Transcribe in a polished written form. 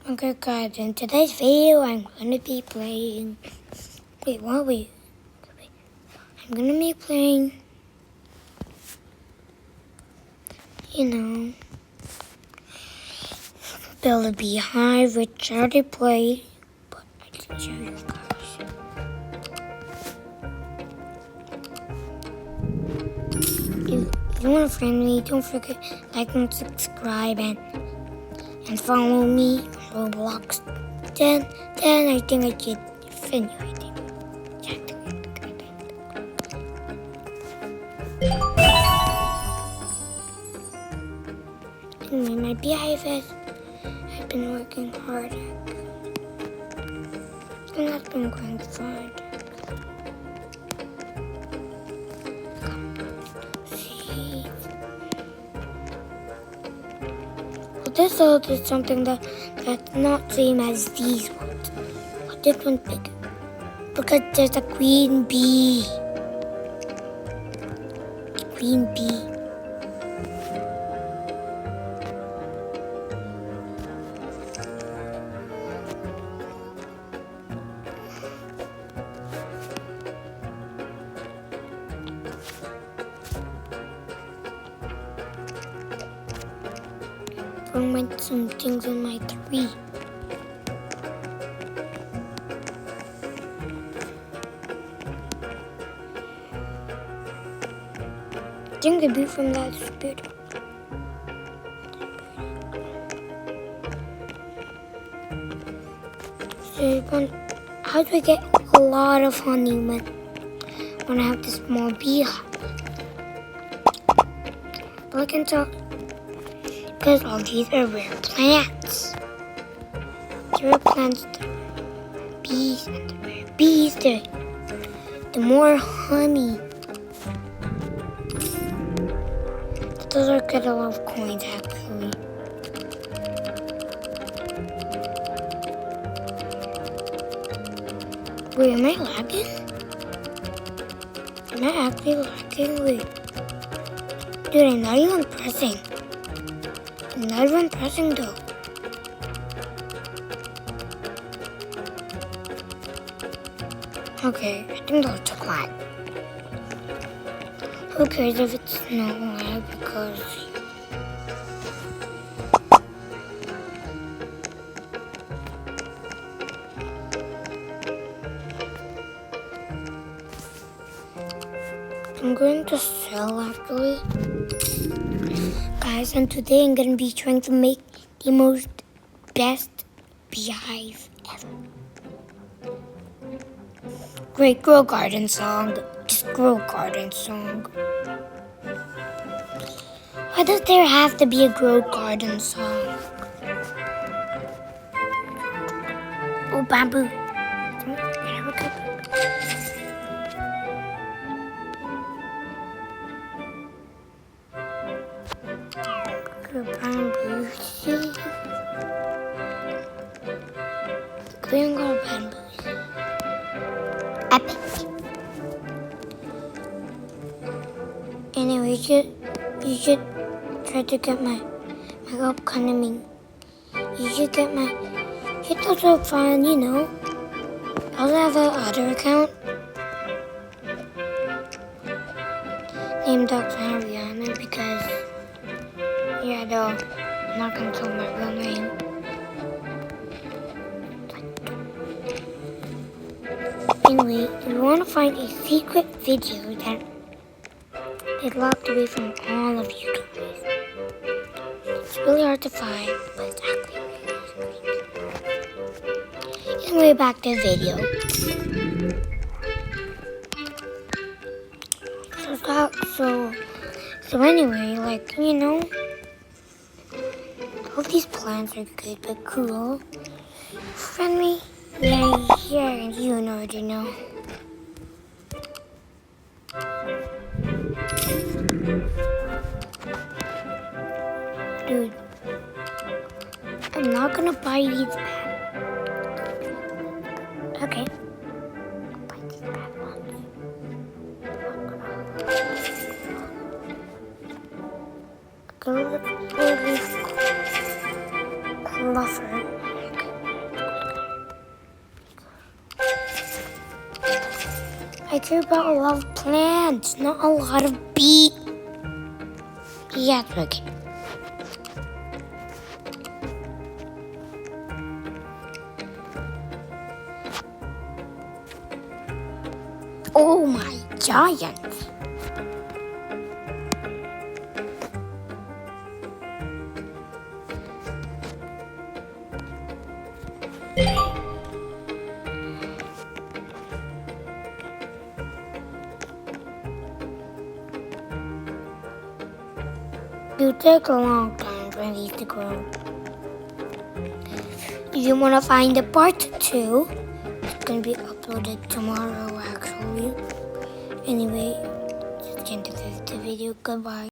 Okay guys, in today's video I'm gonna be playing I'm gonna be playing build a beehive, which I already played, but I didn't show you guys. If you wanna friend me, don't forget like and subscribe and follow me on Roblox. Then I think I can friend you, I think. Anyway, my beehive I've been working hard at. And that's been going fine. See. Well, this old is something that's not same as these ones. But this one's bigger. Because there's a queen bee. Queen bee. Went some things in my tree. I think the bee from that spirit. So how do I get a lot of honey when I have this small beehive? But I can tell. Because all these are rare plants. The rare plants, the rare bees, and the rare bees, the more honey. Those are get a lot of coins actually. Wait, am I lagging? Am I actually lagging? Wait. Dude, I'm not even pressing. I'm not even pressing though. Okay, I think those took lag. Who cares if it's no lag because I'm going to sell actually. Guys, and today I'm going to be trying to make the most best beehive ever. Great Grow Garden song. Just Grow Garden song. Why does there have to be a Grow Garden song? Oh, bamboo. Bamboo. See? Green girl bamboo. Epic. Anyway, you should try to get my upcoming. You should get my. It's also fun, you know. I also have an other account named Ariana because. Yeah, though, I'm not gonna tell my real name. Anyway, if you want to find a secret video that is locked away from all of you guys, it's really hard to find, but it's actually really easy. Anyway, back to the video. So anyway, like, you know, all these plants are good, but cool. Friend me? Yeah, you already know. Dude, I'm not gonna buy these back. Okay. I'll buy these bad ones. Go with Fluffer. I care about a lot of plants, not a lot of bee. Yeah, okay. Oh my giants. You take a long time for these to grow. If you want to find the part 2, it's going to be uploaded tomorrow actually. Anyway, just the end of the video. Goodbye.